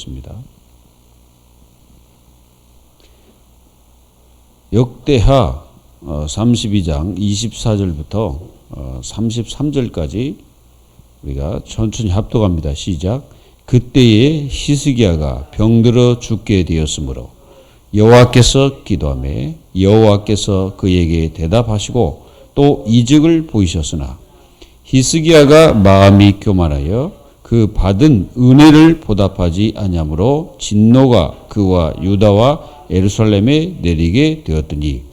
보겠습니다. 역대하 32장 24절부터 33절까지 우리가 천천히 합독합니다. 시작. 그때에 히스기야가 병들어 죽게 되었으므로 여호와께서 기도하매 여호와께서 그에게 대답하시고 또 이적을 보이셨으나 히스기야가 마음이 교만하여 그 받은 은혜를 보답하지 아니하므로 진노가 그와 유다와 예루살렘에 내리게 되었더니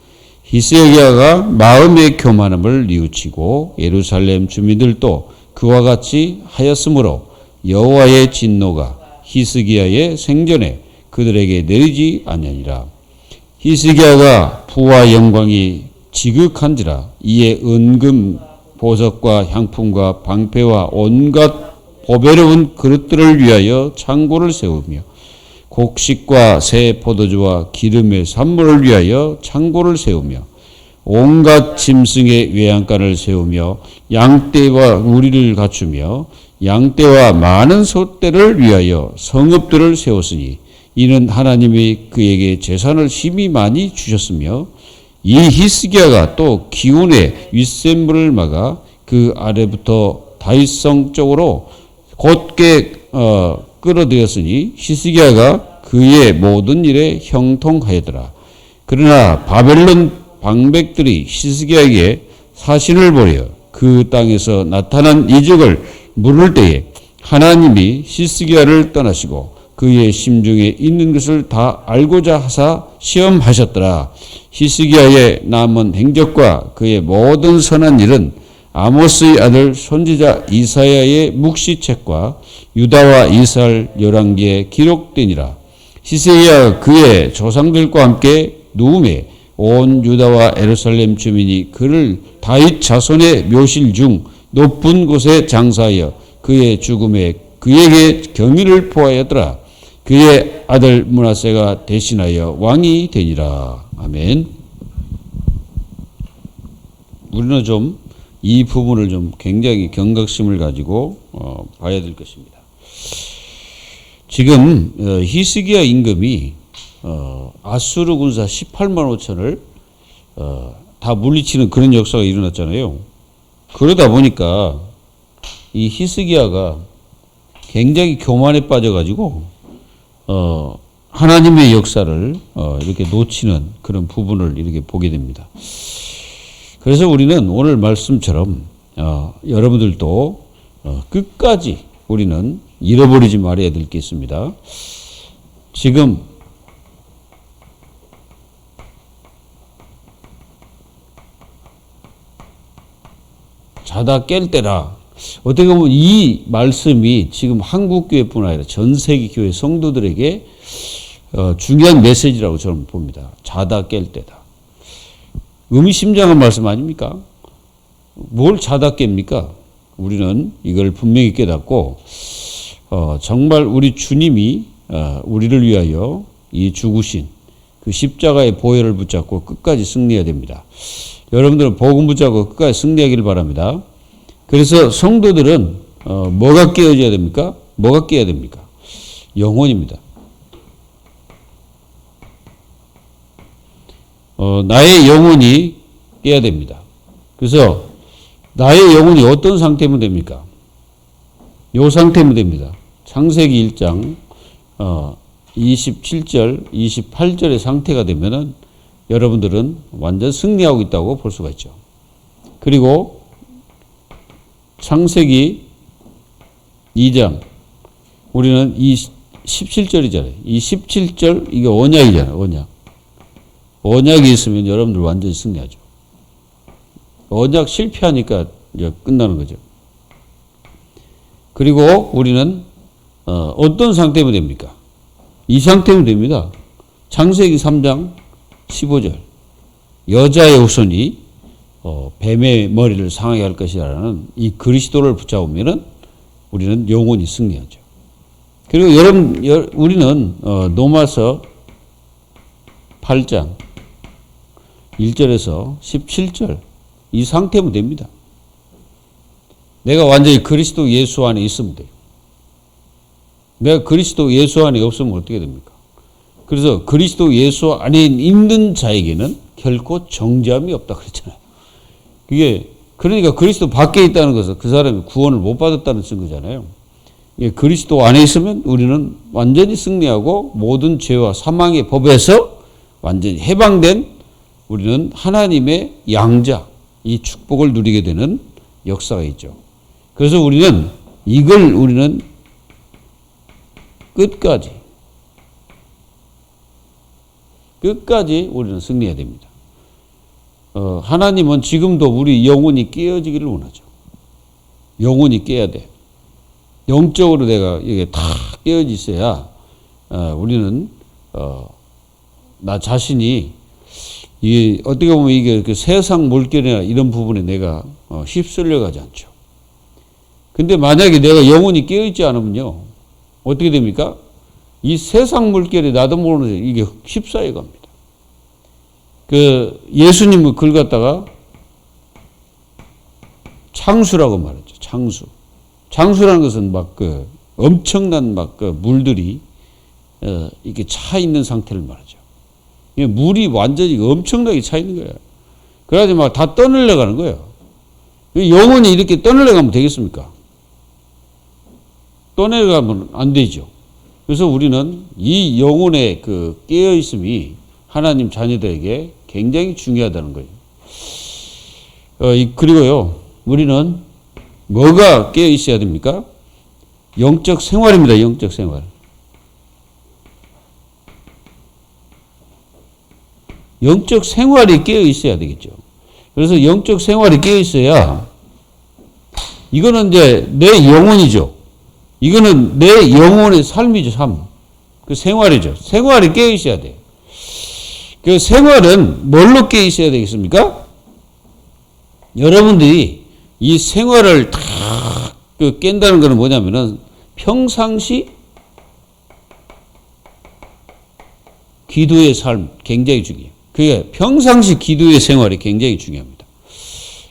히스기야가 마음의 교만함을 뉘우치고 예루살렘 주민들도 그와 같이 하였으므로 여호와의 진노가 히스기야의 생전에 그들에게 내리지 아니하니라. 히스기야가 부와 영광이 지극한지라 이에 은금 보석과 향품과 방패와 온갖 보배로운 그릇들을 위하여 창고를 세우며 곡식과 새 포도주와 기름의 산물을 위하여 창고를 세우며 온갖 짐승의 외양간을 세우며 양떼와 우리를 갖추며 양떼와 많은 소떼를 위하여 성읍들을 세웠으니 이는 하나님이 그에게 재산을 심히 많이 주셨으며 이 히스기야가 또 기온의 윗샘물을 막아 그 아래부터 다윗성 쪽으로 곧게 끌어들였으니 히스기야가 그의 모든 일에 형통하였더라. 그러나 바벨론 방백들이 히스기야에게 사신을 보여 그 땅에서 나타난 이적을 물을 때에 하나님이 히스기야를 떠나시고 그의 심중에 있는 것을 다 알고자 하사 시험하셨더라. 히스기야의 남은 행적과 그의 모든 선한 일은 아모스의 아들 선지자 이사야의 묵시책과 유다와 이스라엘 열왕기에 기록되니라. 히스기야가 그의 조상들과 함께 누움에 온 유다와 예루살렘 주민이 그를 다윗 자손의 묘실 중 높은 곳에 장사하여 그의 죽음에 그에게 경의를 포하였더라. 그의 아들 므낫세가 대신하여 왕이 되니라. 아멘. 우리는 좀 이 부분을 좀 굉장히 경각심을 가지고 봐야 될 것입니다. 지금 히스기야 임금이 아수르 군사 18만 5천을 다 물리치는 그런 역사가 일어났잖아요. 그러다 보니까 이 히스기야가 굉장히 교만에 빠져가지고 하나님의 역사를 이렇게 놓치는 그런 부분을 이렇게 보게 됩니다. 그래서 우리는 오늘 말씀처럼 여러분들도 끝까지 우리는 잃어버리지 말아야 될 게 있습니다. 지금 자다 깰 때라. 어떻게 보면 이 말씀이 지금 한국교회뿐 아니라 전 세계 교회 성도들에게 중요한 메시지라고 저는 봅니다. 자다 깰 때다. 의미심장한 말씀 아닙니까? 뭘 자다 깹니까? 우리는 이걸 분명히 깨닫고 정말 우리 주님이 우리를 위하여 이 죽으신 그 십자가의 보혈을 붙잡고 끝까지 승리해야 됩니다. 여러분들은 복음 붙잡고 끝까지 승리하기를 바랍니다. 그래서 성도들은 뭐가 깨어져야 됩니까? 뭐가 깨야 됩니까? 영혼입니다. 나의 영혼이 깨야 됩니다. 그래서 나의 영혼이 어떤 상태면 됩니까? 이 상태면 됩니다. 창세기 1장 27절, 28절의 상태가 되면은 여러분들은 완전 승리하고 있다고 볼 수가 있죠. 그리고 창세기 2장 우리는 이 17절이잖아요. 이 17절 이게 언약이잖아요. 언약. 언약이 있으면 여러분들 완전히 승리하죠. 언약 실패하니까 이제 끝나는 거죠. 그리고 우리는 어떤 상태면 됩니까? 이 상태면 됩니다. 창세기 3장 15절 여자의 후손이 뱀의 머리를 상하게 할 것이라는 이 그리스도를 붙잡으면은 우리는 영원히 승리하죠. 그리고 우리는 로마서 8장 1절에서 17절 이 상태면 됩니다. 내가 완전히 그리스도 예수 안에 있으면 돼요. 내가 그리스도 예수 안에 없으면 어떻게 됩니까? 그래서 그리스도 예수 안에 있는 자에게는 결코 정죄함이 없다 그랬잖아요. 그게 그러니까 그리스도 밖에 있다는 것은 그 사람이 구원을 못 받았다는 증거잖아요. 그리스도 안에 있으면 우리는 완전히 승리하고 모든 죄와 사망의 법에서 완전히 해방된 우리는 하나님의 양자, 이 축복을 누리게 되는 역사가 있죠. 그래서 우리는 끝까지 우리는 승리해야 됩니다. 하나님은 지금도 우리 영혼이 깨어지기를 원하죠. 영혼이 깨야 돼. 영적으로 내가 이게 다 깨어져 있어야 우리는 나 자신이 이게 어떻게 보면 이게 그 세상 물결이나 이런 부분에 내가 휩쓸려 가지 않죠. 근데 만약에 내가 영혼이 깨어 있지 않으면요 어떻게 됩니까? 이 세상 물결에 나도 모르는 이게 휩싸여 갑니다. 그 예수님은 그걸 갖다가 창수라고 말했죠. 창수라는 것은 막 그 엄청난 막 그 물들이 이렇게 차 있는 상태를 말하죠. 물이 완전히 엄청나게 차 있는 거예요. 그래가지고 막 다 떠늘려가는 거예요. 영혼이 이렇게 떠늘려가면 되겠습니까? 떠내려가면 안 되죠. 그래서 우리는 이 영혼의 그 깨어있음이 하나님 자녀들에게 굉장히 중요하다는 거예요. 그리고요, 우리는 뭐가 깨어있어야 됩니까? 영적 생활입니다. 영적 생활. 영적 생활이 깨어있어야 되겠죠. 그래서 영적 생활이 깨어있어야 이거는 이제 내 영혼이죠. 이거는 내 영혼의 삶이죠. 삶. 그 생활이죠. 생활이 깨어있어야 돼요. 그 생활은 뭘로 깨어있어야 되겠습니까? 여러분들이 이 생활을 다 깬다는 것은 뭐냐면은 평상시 기도의 삶 굉장히 중요해요. 그게 평상시 기도의 생활이 굉장히 중요합니다.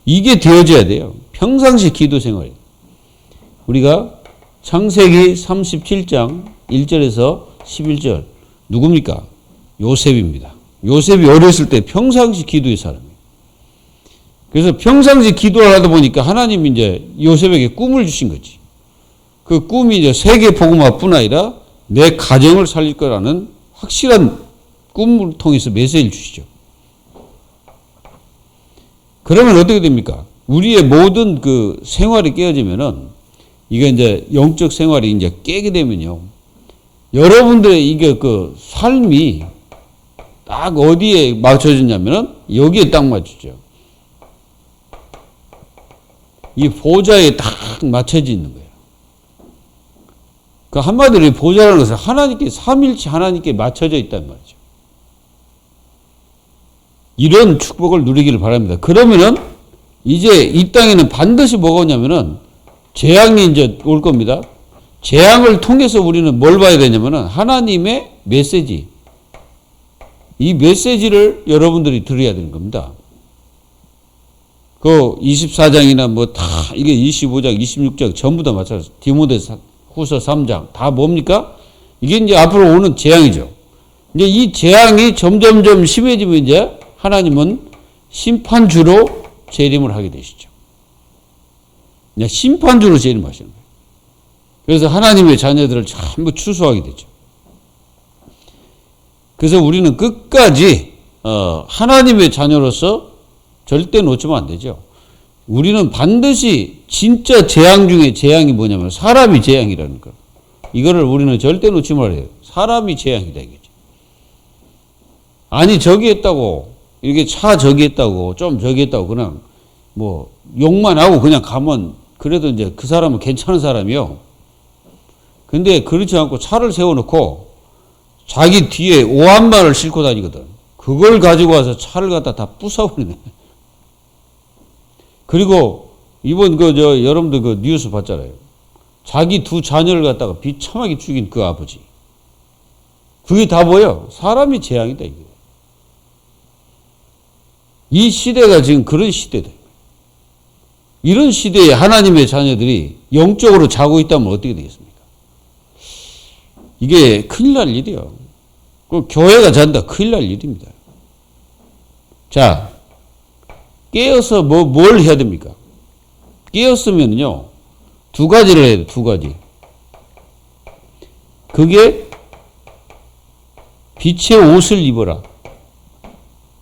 이게 되어져야 돼요. 평상시 기도 생활이. 우리가 창세기 37장 1절에서 11절 누굽니까? 요셉입니다. 요셉이 어렸을 때 평상시 기도의 사람이에요. 그래서 평상시 기도를 하다 보니까 하나님이 이제 요셉에게 꿈을 주신 거지. 그 꿈이 이제 세계 복음화뿐 아니라 내 가정을 살릴 거라는 확실한 꿈을 통해서 메시지를 주시죠. 그러면 어떻게 됩니까? 우리의 모든 그 생활이 깨어지면은 이게 이제 영적 생활이 이제 깨게 되면요. 여러분들의 이게 그 삶이 딱 어디에 맞춰지냐면은 여기에 딱 맞추죠. 이 보좌에 딱 맞춰져 있는 거예요. 그 한마디로 보좌라는 것은 하나님께, 삼일체 하나님께 맞춰져 있단 말이죠. 이런 축복을 누리기를 바랍니다. 그러면은 이제 이 땅에는 반드시 뭐가 오냐면은 재앙이 이제 올 겁니다. 재앙을 통해서 우리는 뭘 봐야 되냐면은 하나님의 메시지. 이 메시지를 여러분들이 들어야 되는 겁니다. 그 24장이나 뭐 다 이게 25장, 26장 전부 다 마찬가지로 디모데 후서 3장 다 뭡니까? 이게 이제 앞으로 오는 재앙이죠. 이제 이 재앙이 점점점 심해지면 이제 하나님은 심판주로 재림을 하게 되시죠. 이제 심판주로 재림하시는 거예요. 그래서 하나님의 자녀들을 전부 추수하게 되죠. 그래서 우리는 끝까지 하나님의 자녀로서 절대 놓치면 안 되죠. 우리는 반드시 진짜 재앙 중에 재앙이 뭐냐면 사람이 재앙이라는 거. 이거를 우리는 절대 놓지 말아요. 사람이 재앙이다 이거죠. 아니 저기 했다고 이렇게 차 저기 했다고 좀 저기 했다고 그냥 뭐 욕만 하고 그냥 가면 그래도 이제 그 사람은 괜찮은 사람이요. 근데 그렇지 않고 차를 세워놓고 자기 뒤에 오한마를 싣고 다니거든. 그걸 가지고 와서 차를 갖다 다 부숴버리네. 그리고 이번 여러분들 그 뉴스 봤잖아요. 자기 두 자녀를 갖다가 비참하게 죽인 그 아버지. 그게 다 뭐예요? 사람이 재앙이다 이게. 이 시대가 지금 그런 시대다. 이런 시대에 하나님의 자녀들이 영적으로 자고 있다면 어떻게 되겠습니까? 이게 큰일 날 일이요. 그 교회가 잔다. 큰일 날 일입니다. 자, 깨어서 뭘 해야 됩니까? 깨었으면요, 두 가지를 해야 돼, 두 가지. 그게 빛의 옷을 입어라.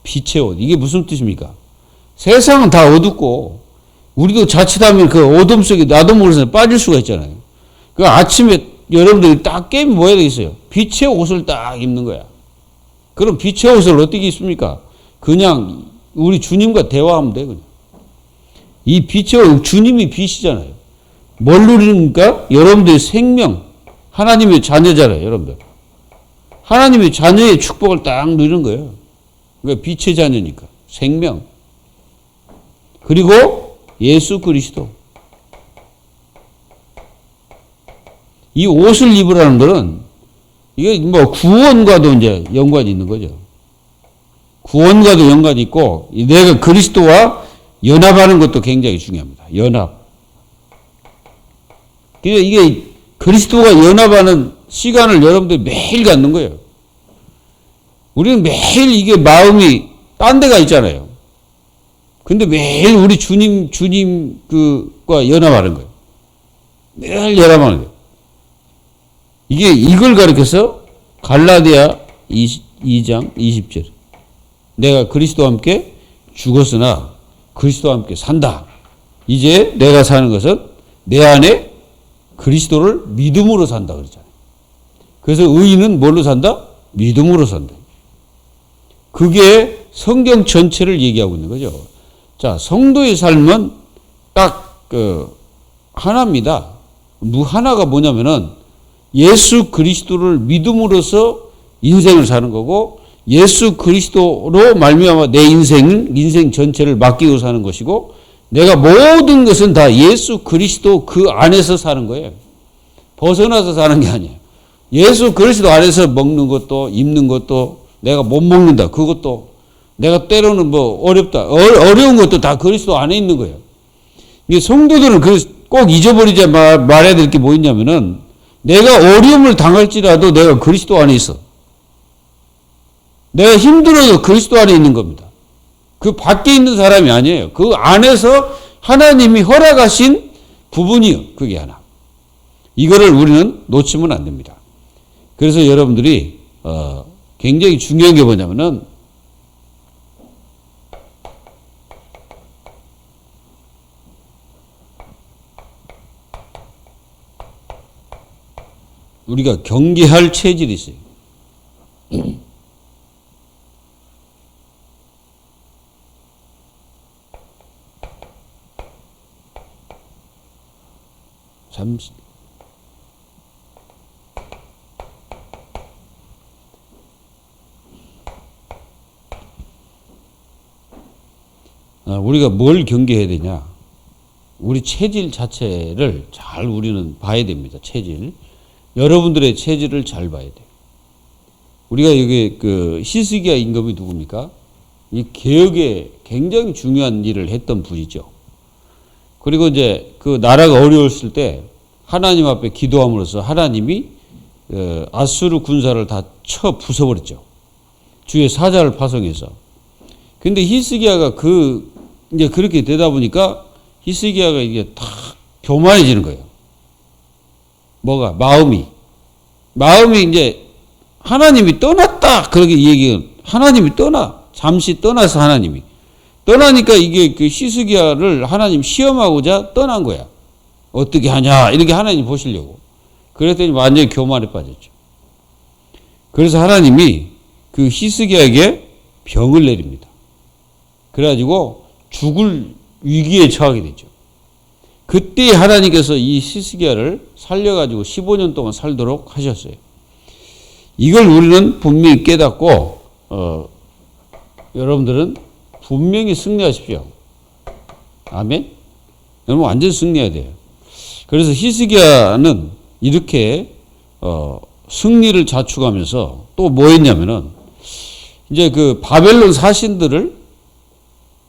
빛의 옷. 이게 무슨 뜻입니까? 세상은 다 어둡고, 우리도 자칫하면 그 어둠 속에 나도 모르게 빠질 수가 있잖아요. 그 아침에 여러분들이 딱 깨면 뭐 해야 되겠어요? 빛의 옷을 딱 입는 거야. 그럼 빛의 옷을 어떻게 입습니까? 그냥 우리 주님과 대화하면 돼, 그냥. 이 빛의 옷, 주님이 빛이잖아요. 뭘 누리니까? 여러분들의 생명, 하나님의 자녀잖아요, 여러분들. 하나님의 자녀의 축복을 딱 누리는 거예요. 그러니까 빛의 자녀니까. 생명. 그리고 예수 그리스도. 이 옷을 입으라는 것은 이게 뭐 구원과도 이제 연관이 있는 거죠. 구원과도 연관이 있고 내가 그리스도와 연합하는 것도 굉장히 중요합니다. 연합. 이게 그리스도와 연합하는 시간을 여러분들이 매일 갖는 거예요. 우리는 매일 이게 마음이 딴 데가 있잖아요. 근데 매일 우리 주님 그과 연합하는 거예요. 매일 연합하는 거예요. 이걸 가리켜서 갈라디아 2장 20절. 내가 그리스도와 함께 죽었으나 그리스도와 함께 산다. 이제 내가 사는 것은 내 안에 그리스도를 믿음으로 산다 그러잖아요. 그래서 의인은 뭘로 산다? 믿음으로 산다. 그게 성경 전체를 얘기하고 있는 거죠. 자, 성도의 삶은 딱 하나입니다. 하나가 뭐냐면은 예수 그리스도를 믿음으로써 인생을 사는 거고 예수 그리스도로 말미암아 내 인생 전체를 맡기고 사는 것이고 내가 모든 것은 다 예수 그리스도 그 안에서 사는 거예요. 벗어나서 사는 게 아니에요. 예수 그리스도 안에서 먹는 것도 입는 것도 내가 못 먹는다. 그것도 내가 때로는 뭐 어렵다. 어려운 것도 다 그리스도 안에 있는 거예요. 이게 성도들은 꼭 잊어버리지 말아야 될 게 뭐 있냐면은 내가 어려움을 당할지라도 내가 그리스도 안에 있어. 내가 힘들어도 그리스도 안에 있는 겁니다. 그 밖에 있는 사람이 아니에요. 그 안에서 하나님이 허락하신 부분이요. 그게 하나. 이거를 우리는 놓치면 안 됩니다. 그래서 여러분들이 굉장히 중요한 게 뭐냐면은 우리가 경계할 체질이 있어요. 잠시. 우리가 뭘 경계해야 되냐? 우리 체질 자체를 잘 우리는 봐야 됩니다. 체질. 여러분들의 체질을 잘 봐야 돼요. 우리가 여기 히스기야 임금이 누굽니까? 이 개혁에 굉장히 중요한 일을 했던 분이죠. 그리고 이제 그 나라가 어려웠을 때 하나님 앞에 기도함으로써 하나님이 아수르 군사를 다 쳐 부숴버렸죠. 주의 사자를 파송해서. 근데 히스기야가 이제 그렇게 되다 보니까 히스기야가 이게 다 교만해지는 거예요. 뭐가? 마음이 이제 하나님이 떠났다. 그렇게 얘기해요. 하나님이 잠시 떠나서 하나님이. 떠나니까 이게 그 히스기야를 하나님 시험하고자 떠난 거야. 어떻게 하냐. 이렇게 하나님 보시려고. 그랬더니 완전히 교만에 빠졌죠. 그래서 하나님이 그 히스기야에게 병을 내립니다. 그래가지고 죽을 위기에 처하게 되죠. 그때 하나님께서 이 히스기야를 살려가지고 15년 동안 살도록 하셨어요. 이걸 우리는 분명히 깨닫고 여러분들은 분명히 승리하십시오. 아멘? 여러분 완전 승리해야 돼요. 그래서 히스기야는 이렇게 승리를 자축하면서 또 뭐 했냐면은 이제 그 바벨론 사신들을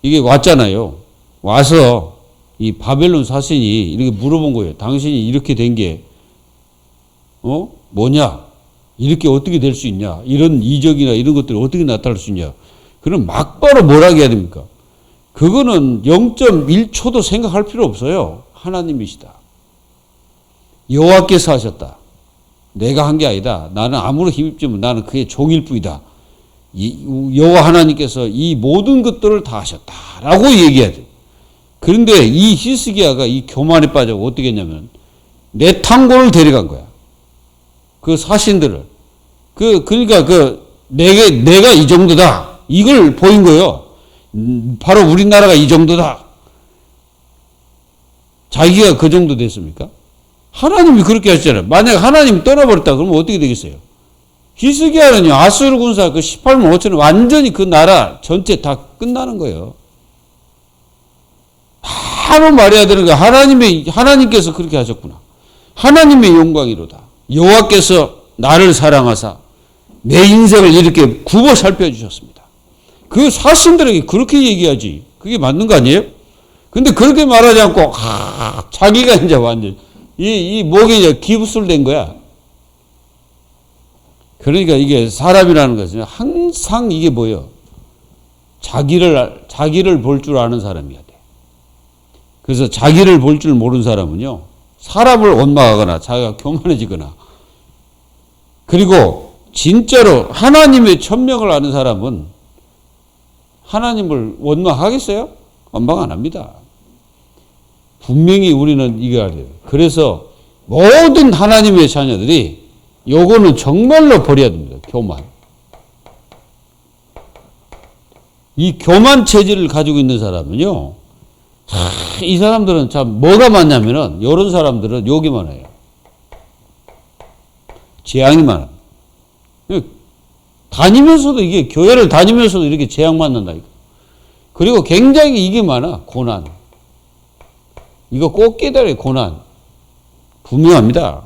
이게 왔잖아요. 와서 이 바벨론 사신이 이렇게 물어본 거예요. 당신이 이렇게 된 게 뭐냐? 이렇게 어떻게 될 수 있냐? 이런 이적이나 이런 것들이 어떻게 나타날 수 있냐? 그럼 막바로 뭐라 해야 됩니까? 그거는 0.1초도 생각할 필요 없어요. 하나님이시다. 여호와께서 하셨다. 내가 한 게 아니다. 나는 아무런 힘입지만 나는 그의 종일 뿐이다. 여호와 하나님께서 이 모든 것들을 다 하셨다라고 얘기해야 돼요. 그런데 이 히스기야가 이 교만에 빠져 어떻게 했냐면 내 탕골을 데려간 거야. 그 사신들을. 그러니까 내가 이 정도다. 이걸 보인 거예요. 바로 우리나라가 이 정도다. 자기가 그 정도 됐습니까? 하나님이 그렇게 하셨잖아요. 만약 하나님이 떠나버렸다 그러면 어떻게 되겠어요? 히스기야는요, 아수르 군사 그 18만 5천원 완전히 그 나라 전체 다 끝나는 거예요. 바로 말해야 되는 거야. 하나님께서 그렇게 하셨구나. 하나님의 영광이로다. 여호와께서 나를 사랑하사 내 인생을 이렇게 굽어 살펴주셨습니다. 그 사신들에게 그렇게 얘기하지. 그게 맞는 거 아니에요? 근데 그렇게 말하지 않고 자기가 이제 완전 이 목에 이제 기부술된 거야. 그러니까 이게 사람이라는 것은 항상 이게 뭐예요? 자기를 볼 줄 아는 사람이어야 돼. 그래서 자기를 볼 줄 모르는 사람은요, 사람을 원망하거나 자기가 교만해지거나, 그리고 진짜로 하나님의 천명을 아는 사람은 하나님을 원망하겠어요? 원망 안 합니다. 분명히 우리는 이거 알아야 돼요. 그래서 모든 하나님의 자녀들이 요거는 정말로 버려야 됩니다. 교만. 이 교만 체질을 가지고 있는 사람은요, 이 사람들은 참 뭐가 많냐면은 이런 사람들은 욕이 많아요. 재앙이 많아요. 다니면서도 이게 교회를 다니면서도 이렇게 재앙 만난다니까. 그리고 굉장히 이게 많아. 고난. 이거 꼭 깨달아요. 고난. 분명합니다.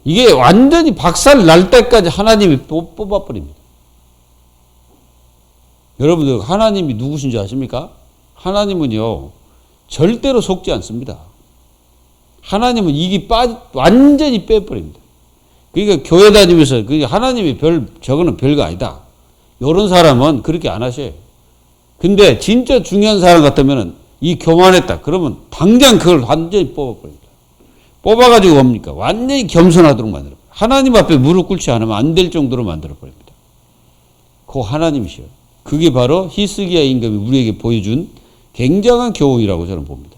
이게 완전히 박살 날 때까지 하나님이 뽑아버립니다. 여러분들 하나님이 누구신지 아십니까? 하나님은요, 절대로 속지 않습니다. 하나님은 이게 완전히 빼버립니다. 그러니까 교회 다니면서 하나님이 저거는 별거 아니다. 이런 사람은 그렇게 안 하셔요. 근데 진짜 중요한 사람 같으면 이 교만했다. 그러면 당장 그걸 완전히 뽑아버립니다. 뽑아가지고 뭡니까? 완전히 겸손하도록 만들어버려요. 하나님 앞에 무릎 꿇지 않으면 안 될 정도로 만들어버립니다. 그 하나님이시요. 그게 바로 히스기야 임금이 우리에게 보여준 굉장한 교훈이라고 저는 봅니다.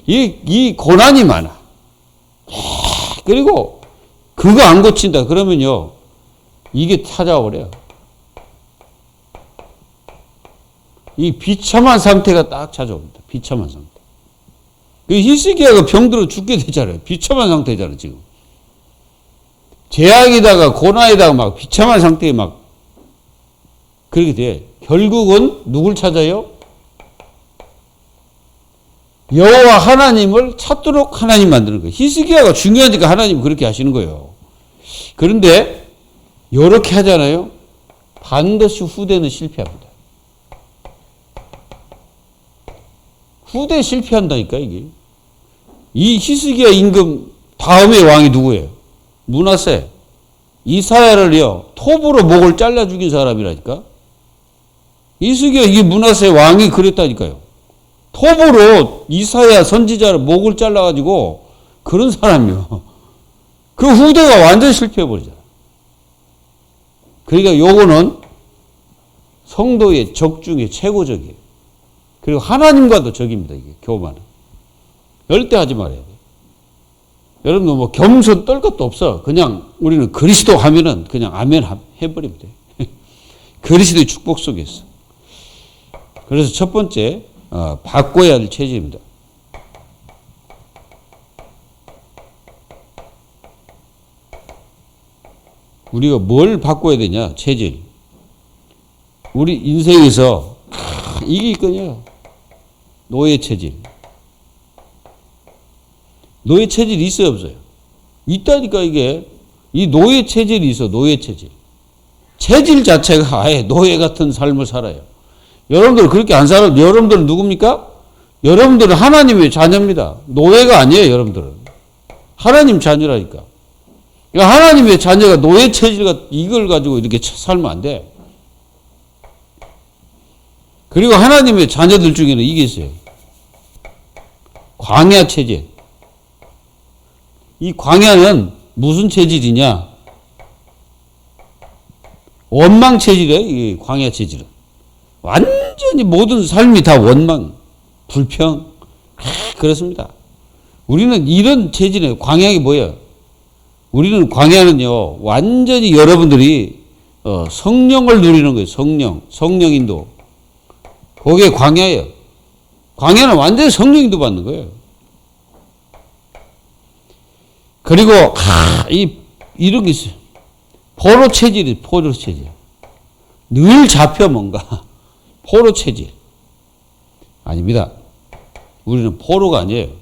이 고난이 많아. 그리고 그거 안 고친다 그러면요, 이게 찾아오래요. 이 비참한 상태가 딱 찾아옵니다. 비참한 상태. 그 히스기야가 병들어 죽게 되잖아요. 비참한 상태잖아요, 지금. 재앙에다가 고난에다가 막 비참한 상태에 막 그렇게 돼. 결국은 누굴 찾아요? 여호와 하나님을 찾도록 하나님 만드는 거예요. 히스기야가 중요하니까 하나님이 그렇게 하시는 거예요. 그런데 이렇게 하잖아요. 반드시 후대는 실패합니다. 후대 실패한다니까 이게. 이 히스기야 임금 다음의 왕이 누구예요? 므낫세. 이사야를요 톱으로 목을 잘라 죽인 사람이라니까. 히스기야 이 므낫세 왕이 그랬다니까요. 톱으로 이사야 선지자를 목을 잘라가지고 그런 사람이요. 그 후대가 완전 실패해버리잖아. 그러니까 요거는 성도의 적 중에 최고적이에요. 그리고 하나님과도 적입니다. 이게 교만은. 절대 하지 말아야 돼. 여러분도 뭐 겸손 떨 것도 없어. 그냥 우리는 그리스도 하면은 그냥 아멘 해버리면 돼. 그리스도의 축복 속에 있어. 그래서 첫 번째 바꿔야 할 체질입니다. 우리가 뭘 바꿔야 되냐? 체질. 우리 인생에서 이게 있거든요. 노예 체질. 노예 체질이 있어요, 없어요? 있다니까 이게. 이 노예 체질이 있어, 노예 체질. 체질 자체가 아예 노예 같은 삶을 살아요. 여러분들 그렇게 안 살아요. 여러분들은 누굽니까? 여러분들은 하나님의 자녀입니다. 노예가 아니에요, 여러분들은. 하나님 자녀라니까. 그러니까 하나님의 자녀가 노예 체질, 이걸 가지고 이렇게 살면 안 돼. 그리고 하나님의 자녀들 중에는 이게 있어요. 광야 체질. 이 광야는 무슨 체질이냐? 원망 체질이에요. 이 광야 체질은. 완전히 모든 삶이 다 원망, 불평. 그렇습니다. 우리는 이런 체질이에요. 광야가 뭐예요? 우리는 광야는요, 완전히 여러분들이 성령을 누리는 거예요. 성령 인도. 그게 광야예요. 광야는 완전히 성령 인도 받는 거예요. 그리고 이런 게 있어요. 포로 체질이 포로 체질. 늘 잡혀 뭔가. 포로 체질. 아닙니다. 우리는 포로가 아니에요.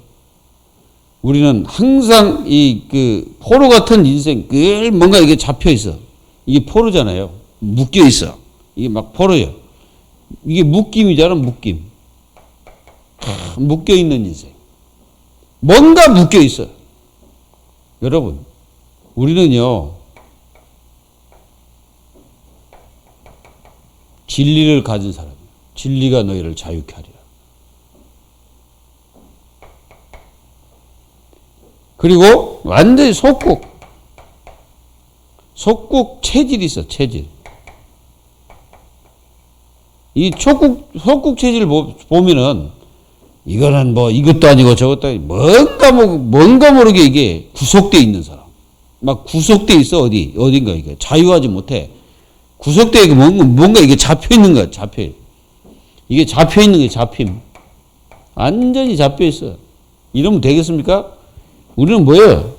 우리는 항상 포로 같은 인생, 늘 뭔가 이게 잡혀 있어. 이게 포로잖아요. 묶여 있어. 이게 막 포로예요. 이게 묶임이잖아, 묶임. 묶여 있는 인생. 뭔가 묶여 있어. 여러분, 우리는요, 진리를 가진 사람이에요. 진리가 너희를 자유케 하리라. 그리고 완전히 속국 체질이 있어, 체질. 이 속국 체질을 보면은 이거는 뭐 이것도 아니고 저것도 아니고 뭔가 모르게 이게 구속되어 있는 사람. 막 구속되어 있어, 어딘가 이게. 자유하지 못해. 구속되어 있고 뭔가 이게 잡혀 있는 거야, 잡혀. 이게 잡혀 있는 게 잡힘. 완전히 잡혀 있어. 이러면 되겠습니까? 우리는 뭐예요?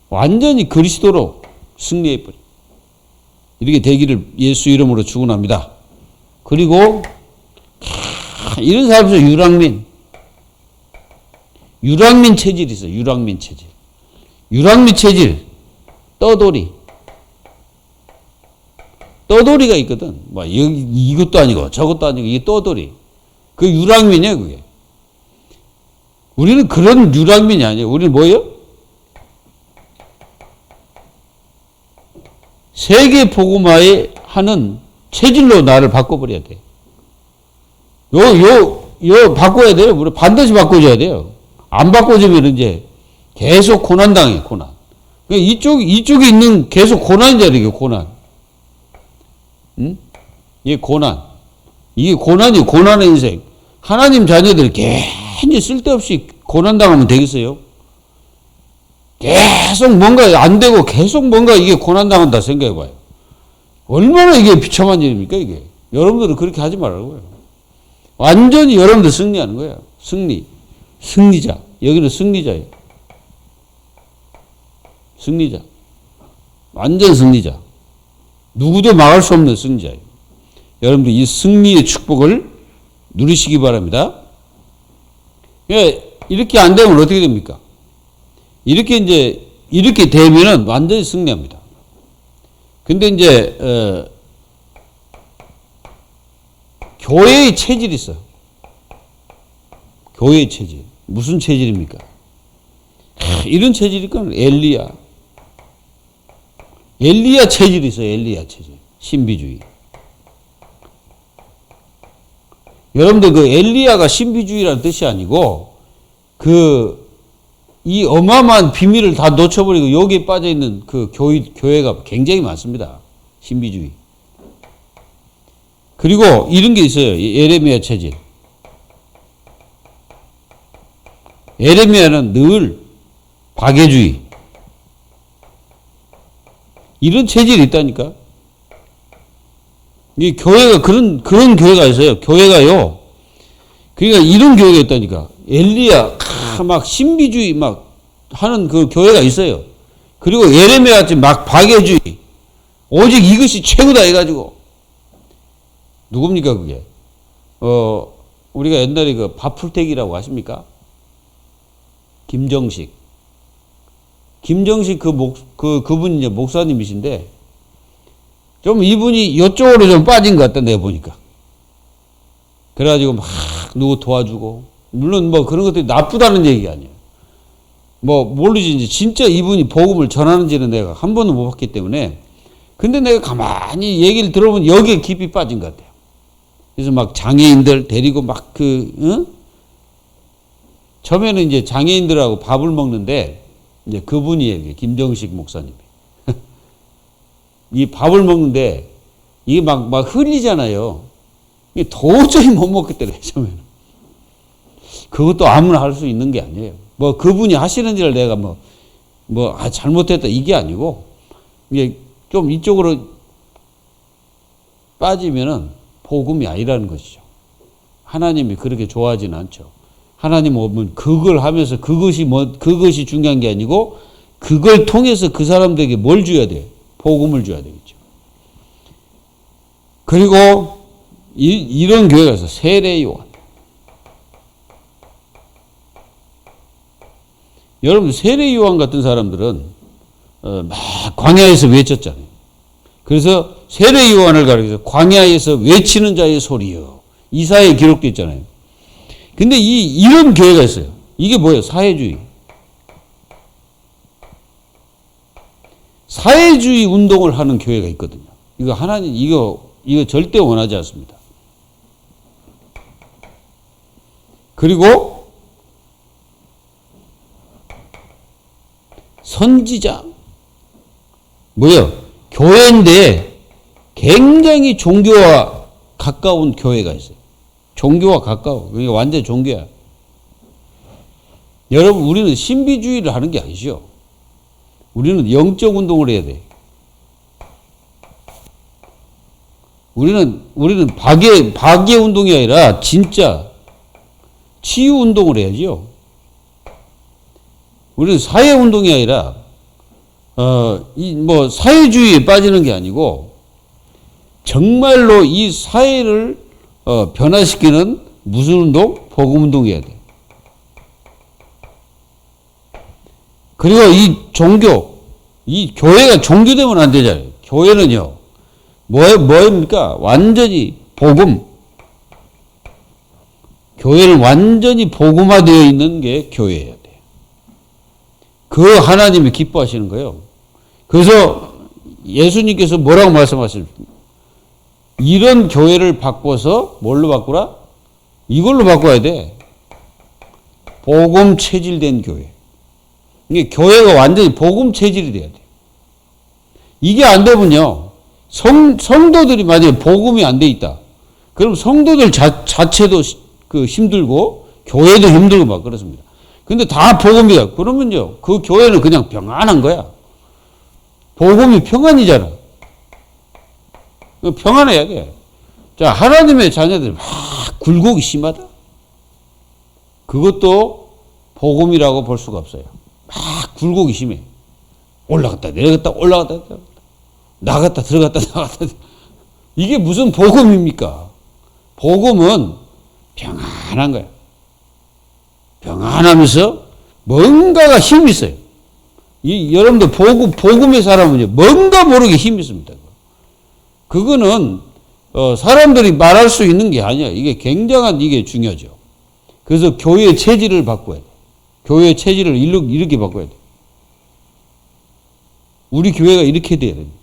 완전히 그리스도로 승리해버려. 이렇게 되기를 예수 이름으로 축원합니다. 그리고 이런 사람에서 유랑민 체질이 있어. 유랑민 체질. 떠돌이가 있거든. 뭐 이것도 아니고 저것도 아니고 이게 떠돌이. 그 유랑민이야 그게. 우리는 그런 유랑민이 아니에요. 우리는 뭐예요? 세계 복음화에 하는 체질로 나를 바꿔버려야 돼. 요 바꿔야 돼요. 우리 반드시 바꿔줘야 돼요. 안 바꿔주면 이제 계속 고난당해, 고난. 이쪽에 있는 계속 고난이잖아요, 이게 고난. 응? 이게 고난. 이게 고난의 인생. 하나님 자녀들이 괜히 쓸데없이 고난당하면 되겠어요? 계속 뭔가 안 되고 계속 뭔가 이게 고난당한다 생각해봐요. 얼마나 이게 비참한 일입니까, 이게? 여러분들은 그렇게 하지 말라고요. 완전히 여러분들 승리하는 거예요. 승리자. 여기는 승리자예요. 승리자. 완전 승리자. 누구도 막을 수 없는 승리자예요. 여러분들 이 승리의 축복을 누리시기 바랍니다. 이렇게 안 되면 어떻게 됩니까? 이렇게 되면은 완전히 승리합니다. 근데 이제, 교회의 체질이 있어요. 교회의 체질. 무슨 체질입니까? 이런 체질이니까 엘리야 체질이 있어요. 엘리야 체질. 신비주의. 여러분들 그 엘리야가 신비주의라는 뜻이 아니고 이 어마어마한 비밀을 다 놓쳐버리고 여기에 빠져있는 그 교회가 굉장히 많습니다. 신비주의. 그리고 이런 게 있어요. 예레미야 체질. 예레미야는 늘 박애주의. 이런 체질이 있다니까. 이 교회가 그런 교회가 있어요. 교회가요. 그러니까 이런 교회가 있다니까. 엘리야 막 신비주의 막 하는 그 교회가 있어요. 그리고 예레미야 같이 막 박애주의. 오직 이것이 최고다 해가지고. 누굽니까 그게? 우리가 옛날에 그 밥풀떼기라고 아십니까? 김정식 그분이 이제 목사님이신데 좀 이분이 이쪽으로 좀 빠진 것 같다 내가 보니까. 그래가지고 막 누구 도와주고 물론 뭐 그런 것들이 나쁘다는 얘기가 아니에요. 뭐 모르지 이제 진짜 이분이 복음을 전하는지는 내가 한 번도 못 봤기 때문에. 근데 내가 가만히 얘기를 들어보면 여기에 깊이 빠진 것 같아요. 그래서 막 장애인들 데리고 막 처음에는 이제 장애인들하고 밥을 먹는데 이제 그분이에요. 김정식 목사님이. 이 밥을 먹는데 이게 막 흘리잖아요. 이게 도저히 못 먹겠더래요, 처음에는. 그것도 아무나 할 수 있는 게 아니에요. 뭐 그분이 하시는 일을 내가 잘못했다 이게 아니고 이게 좀 이쪽으로 빠지면은 복음이 아니라는 것이죠. 하나님이 그렇게 좋아하지는 않죠. 하나님 오면 그걸 하면서 그것이 중요한 게 아니고 그걸 통해서 그 사람들에게 뭘 줘야 돼요? 복음을 줘야 되겠죠. 그리고 이런 교회가 있어. 세례 요한. 여러분 세례 요한 같은 사람들은 막 광야에서 외쳤잖아요. 그래서 세례 요한을 가리켜서 광야에서 외치는 자의 소리요. 이사야에 기록되어 있잖아요. 근데 이런 교회가 있어요. 이게 뭐예요? 사회주의. 사회주의 운동을 하는 교회가 있거든요. 이거 하나님, 이거 절대 원하지 않습니다. 그리고 선지자. 뭐예요? 교회인데 굉장히 종교와 가까운 교회가 있어요. 종교와 가까워. 그러니까 완전 종교야. 여러분, 우리는 신비주의를 하는 게 아니죠. 우리는 영적 운동을 해야 돼. 우리는 박의 운동이 아니라 진짜 치유 운동을 해야죠. 우리는 사회 운동이 아니라 사회주의에 빠지는 게 아니고 정말로 이 사회를 변화시키는 무슨 운동? 복음 운동해야 돼. 그리고 이 종교, 이 교회가 종교되면 안 되잖아요. 교회는요, 뭐입니까? 완전히 복음. 교회는 완전히 복음화되어 있는 게 교회여야 돼. 그 하나님이 기뻐하시는 거예요. 그래서 예수님께서 뭐라고 말씀하십니까? 이런 교회를 바꿔서 뭘로 바꾸라? 이걸로 바꿔야 돼. 복음 체질된 교회. 이게 교회가 완전히 복음 체질이 돼야 돼. 이게 안 되면요, 성도들이 만약에 복음이 안 돼 있다. 그럼 성도들 자체도 힘들고 교회도 힘들고 막 그렇습니다. 근데 다 복음이다. 그러면요, 그 교회는 그냥 평안한 거야. 복음이 평안이잖아. 평안해야 돼. 자, 하나님의 자녀들 막 굴곡이 심하다. 그것도 복음이라고 볼 수가 없어요. 막 굴곡이 심해. 올라갔다 내려갔다 올라갔다 나갔다 들어갔다 나갔다. 이게 무슨 복음입니까? 복음은 평안한 거야. 평안하면서 뭔가가 힘이 있어요. 여러분들 복음의 사람은요, 뭔가 모르게 힘이 있습니다. 그거는 사람들이 말할 수 있는 게 아니야. 이게 이게 중요하죠. 그래서 교회의 체질을 바꿔야 돼. 교회의 체질을 이렇게 바꿔야 돼. 우리 교회가 이렇게 돼야 됩니다.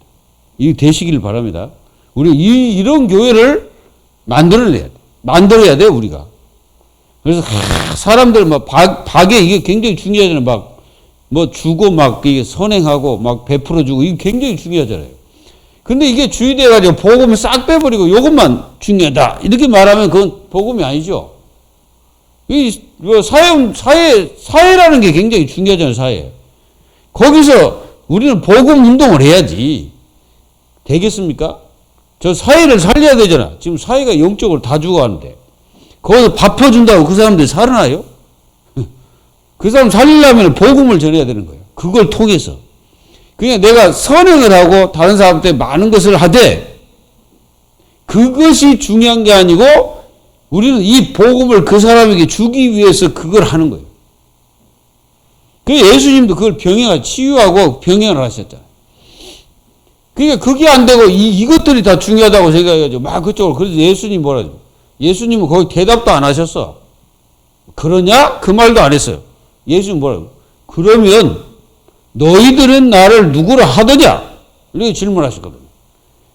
이게 되시기를 바랍니다. 우리 이런 교회를 만들어야 돼, 우리가. 그래서 사람들 박에 이게 굉장히 중요하잖아요. 주고 이게 선행하고 베풀어 주고 이게 굉장히 중요하잖아요. 근데 이게 주의돼가지고 복음을 싹 빼버리고 이것만 중요하다 이렇게 말하면 그건 복음이 아니죠. 사회라는 게 굉장히 중요하잖아요, 사회. 거기서 우리는 복음 운동을 해야지. 되겠습니까? 저 사회를 살려야 되잖아. 지금 사회가 영적으로 다 죽어가는데. 거기서 밥 퍼준다고 그 사람들이 살아나요? 그 사람 살리려면 복음을 전해야 되는 거예요. 그걸 통해서. 그냥 내가 선행을 하고 다른 사람한테 많은 것을 하되 그것이 중요한 게 아니고 우리는 이 복음을 그 사람에게 주기 위해서 그걸 하는 거예요. 그래서 예수님도 그걸 치유하고 병행을 하셨잖아요. 그러니까 그게 안 되고 이것들이 다 중요하다고 생각해가지고 그쪽으로. 그래서 예수님 뭐라죠? 예수님은 거기 대답도 안 하셨어. 그러냐? 그 말도 안 했어요. 예수님 뭐라고? 그러면 너희들은 나를 누구라 하더냐? 이렇게 질문하셨거든요.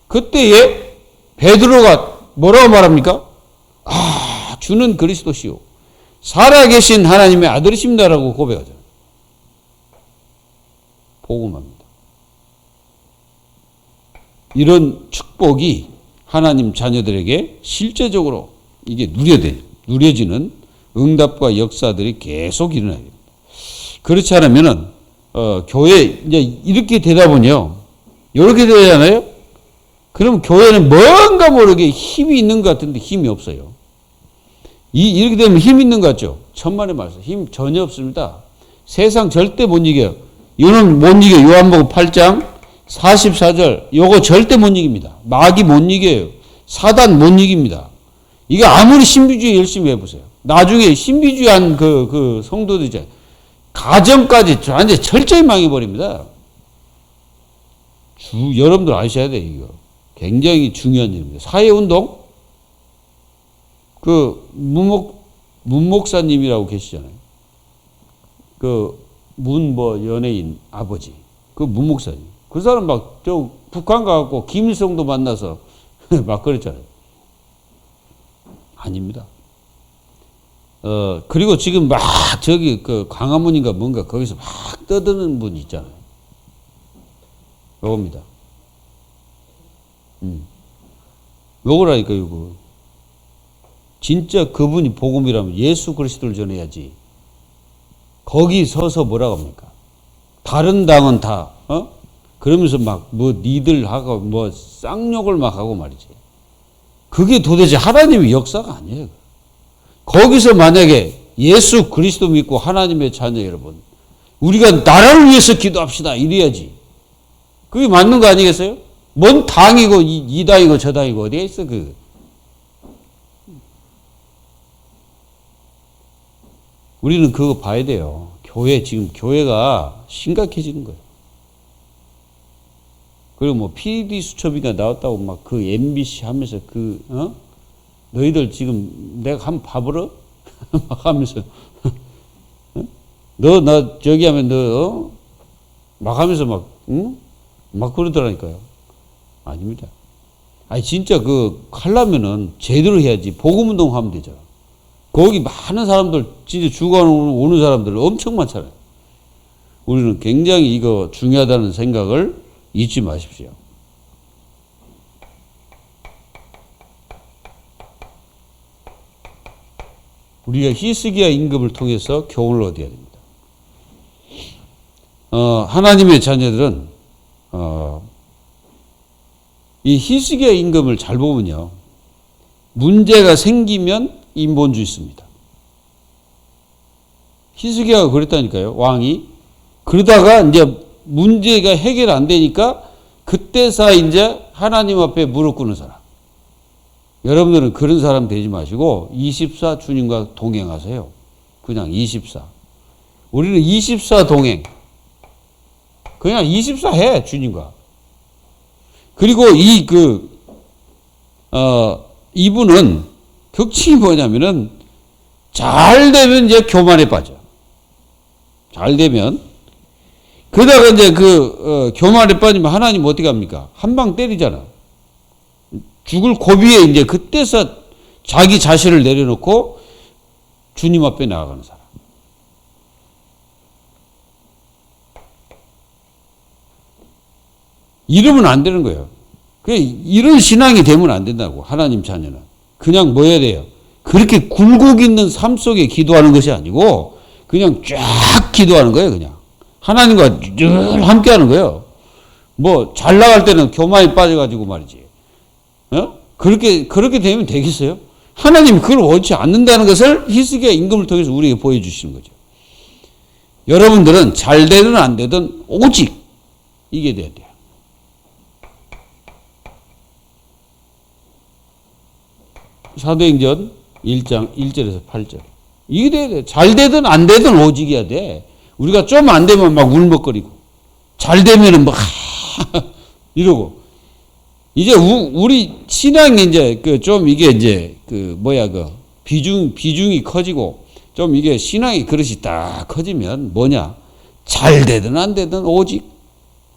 그때에 베드로가 뭐라고 말합니까? 주는 그리스도시요 살아계신 하나님의 아들이십니다라고 고백하잖아요. 복음합니다. 이런 축복이 하나님 자녀들에게 실제적으로 이게 누려지는 응답과 역사들이 계속 일어나야 됩니다. 그렇지 않으면은 교회 이제 이렇게 되다 보니요, 이렇게 되잖아요. 그럼 교회는 뭔가 모르게 힘이 있는 것 같은데 힘이 없어요. 이렇게 되면 힘 있는 것 같죠? 천만의 말씀. 힘 전혀 없습니다. 세상 절대 못 이겨요. 이거는 못 이겨요. 요한복음 8장 44절. 요거 절대 못 이깁니다. 마귀 못 이겨요. 사단 못 이깁니다. 이게 아무리 신비주의 열심히 해보세요. 나중에 신비주의한 그 성도들 이제 가정까지 완전히 철저히 망해버립니다. 여러분들 아셔야 돼요, 이거. 굉장히 중요한 일입니다. 사회운동? 문목사님이라고 계시잖아요. 연예인 아버지. 문목사님. 그 사람 북한 가갖고 김일성도 만나서 막 그랬잖아요. 아닙니다. 그리고 지금 막 광화문인가 뭔가 거기서 막 떠드는 분 있잖아요. 요겁니다. 요거라니까, 요거. 진짜 그분이 복음이라면 예수 그리스도를 전해야지. 거기 서서 뭐라고 합니까? 다른 당은 다, 그러면서 니들 하고, 쌍욕을 막 하고 말이지. 그게 도대체 하나님의 역사가 아니에요. 거기서 만약에 예수 그리스도 믿고 하나님의 자녀 여러분, 우리가 나라를 위해서 기도합시다. 이래야지. 그게 맞는 거 아니겠어요? 뭔 당이고, 이 당이고, 저 당이고, 어디에 있어, 우리는 그거 봐야 돼요. 지금 교회가 심각해지는 거예요. 그리고 PD 수첩이가 나왔다고 MBC 하면서 너희들 지금 내가 한번 봐보러? 막 하면서, 나 저기 하면 막 하면서 막 그러더라니까요. 아닙니다. 진짜 하려면은 제대로 해야지. 복음운동 하면 되잖아. 거기 많은 사람들, 진짜 죽어오는 사람들 엄청 많잖아요. 우리는 굉장히 이거 중요하다는 생각을 잊지 마십시오. 우리가 히스기야 임금을 통해서 교훈을 얻어야 됩니다. 하나님의 자녀들은 이 히스기야 임금을 잘 보면요, 문제가 생기면 인본주의 있습니다. 히스기야가 그랬다니까요. 왕이 그러다가 이제 문제가 해결 안 되니까 그때서 이제 하나님 앞에 무릎 꿇는 사람. 여러분들은 그런 사람 되지 마시고 24 주님과 동행하세요. 그냥 24. 우리는 24 동행. 그냥 24 해, 주님과. 그리고 이분은 특징이 뭐냐면은 잘 되면 이제 교만에 빠져. 잘 되면. 그러다가 이제 교만에 빠지면 하나님 어떻게 합니까? 한 방 때리잖아. 죽을 고비에 이제 그때서 자기 자신을 내려놓고 주님 앞에 나아가는 사람. 이러면 안 되는 거예요. 이런 신앙이 되면 안 된다고, 하나님 자녀는. 그냥 뭐 해야 돼요? 그렇게 굴곡 있는 삶 속에 기도하는 것이 아니고 그냥 쫙 기도하는 거예요. 그냥 하나님과 늘 함께 하는 거예요. 잘 나갈 때는 교만에 빠져가지고 말이지. 그렇게 되면 되겠어요? 하나님이 그걸 원치 않는다는 것을 히스기야 임금을 통해서 우리에게 보여주시는 거죠. 여러분들은 잘 되든 안 되든 오직 이게 돼야 돼요. 사도행전 1장 1절에서 8절. 이게 돼야 돼. 잘 되든 안 되든 오직이야 돼. 우리가 좀 안 되면 막 울먹거리고, 잘 되면은 이러고. 이제 우리 신앙이 이제 좀 이게 이제 비중이 커지고 좀 이게 신앙의 그릇이 딱 커지면 뭐냐? 잘 되든 안 되든 오직,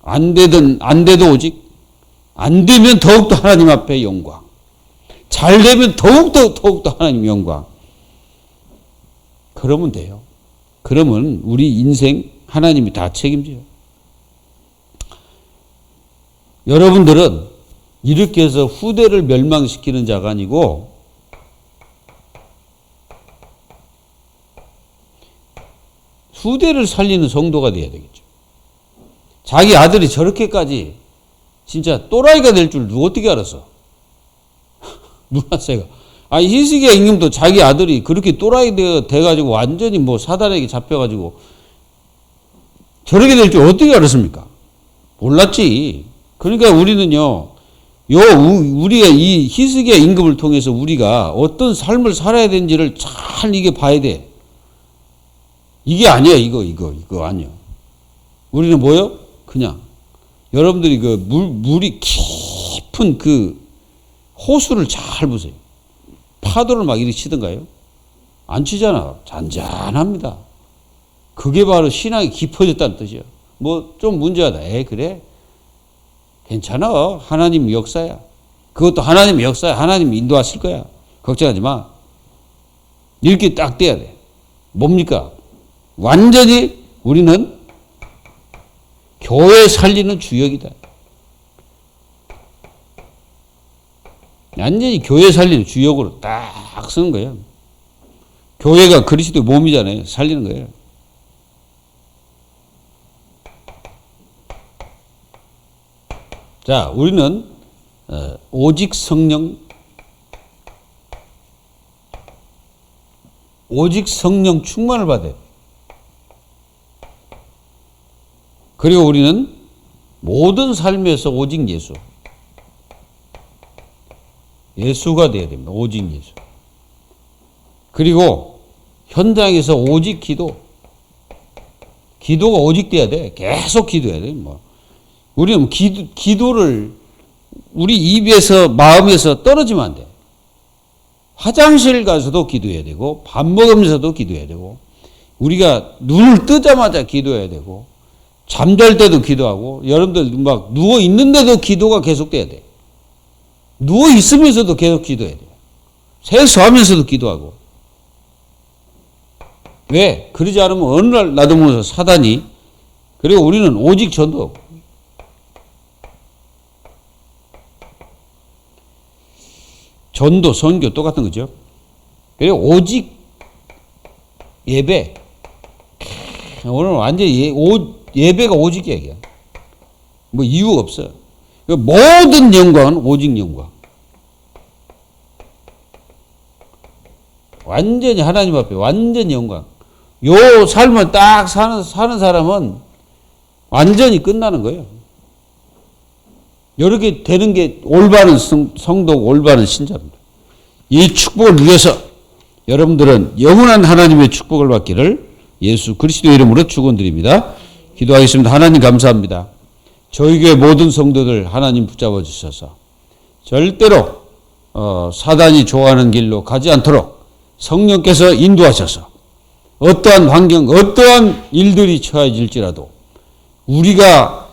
안 되든 안 돼도 오직, 안 되면 더욱더 하나님 앞에 영광, 잘 되면 더욱더 하나님 영광. 그러면 돼요. 그러면 우리 인생 하나님이 다 책임져요. 여러분들은 이렇게 해서 후대를 멸망시키는 자가 아니고 후대를 살리는 성도가 돼야 되겠죠. 자기 아들이 저렇게까지 진짜 또라이가 될 줄 누가 어떻게 알았어? 문하세가. 아니, 히스기야 임금도 자기 아들이 그렇게 또라이 돼가지고 완전히 뭐 사단에게 잡혀가지고 저렇게 될 줄 어떻게 알았습니까? 몰랐지. 그러니까 우리는요, 우리가 이 히스기야 임금을 통해서 우리가 어떤 삶을 살아야 되는지를 잘 이게 봐야 돼. 이게 아니야, 이거 아니야. 우리는 뭐요? 그냥 여러분들이 그 물이 깊은 그 호수를 잘 보세요. 파도를 막 이렇게 치던가요? 안 치잖아. 잔잔합니다. 그게 바로 신앙이 깊어졌다는 뜻이야. 뭐 좀 문제하다. 그래? 괜찮아. 하나님 역사야. 그것도 하나님 역사야. 하나님 인도하실 거야. 걱정하지 마. 이렇게 딱 돼야 돼. 뭡니까? 완전히 우리는 교회 살리는 주역이다. 완전히 교회 살리는 주역으로 딱 쓰는 거예요. 교회가 그리스도의 몸이잖아요. 살리는 거예요. 자, 우리는 오직 성령 충만을 받아요. 그리고 우리는 모든 삶에서 오직 예수가 돼야 됩니다. 오직 예수. 그리고 현장에서 오직 기도가 오직 돼야 돼. 계속 기도해야 돼. 뭐 우리는 기도를 우리 입에서 마음에서 떨어지면 안 돼. 화장실 가서도 기도해야 되고 밥 먹으면서도 기도해야 되고 우리가 눈을 뜨자마자 기도해야 되고 잠잘 때도 기도하고 여러분들 막 누워 있는데도 기도가 계속돼야 돼. 누워 있으면서도 계속 기도해야 돼. 세수하면서도 기도하고. 왜? 그러지 않으면 어느 날 놔두면서 사단이 그리고 우리는 오직 전도. 전도, 선교 똑같은 거죠. 그리고 오직 예배. 오늘 완전히 예배가 오직 얘기야. 뭐 이유 없어. 모든 영광은 오직 영광. 완전히 하나님 앞에 완전히 영광. 요 삶을 딱 사는 사람은 완전히 끝나는 거예요. 이렇게 되는 게 올바른 성도고 올바른 신자입니다. 이 축복을 위해서 여러분들은 영원한 하나님의 축복을 받기를 예수 그리스도의 이름으로 축원드립니다. 기도하겠습니다. 하나님 감사합니다. 저희 교회 모든 성도들 하나님 붙잡아 주셔서 절대로 사단이 좋아하는 길로 가지 않도록 성령께서 인도하셔서 어떠한 환경, 어떠한 일들이 처해질지라도 우리와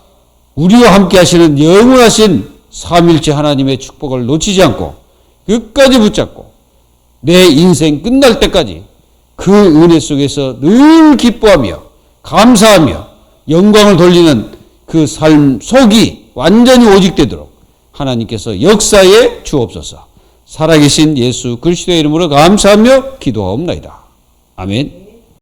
함께 하시는 영원하신 삼일째 하나님의 축복을 놓치지 않고 끝까지 붙잡고 내 인생 끝날 때까지 그 은혜 속에서 늘 기뻐하며 감사하며 영광을 돌리는 그 삶 속이 완전히 오직되도록 하나님께서 역사에 주옵소서. 살아계신 예수 그리스도의 이름으로 감사하며 기도하옵나이다. 아멘.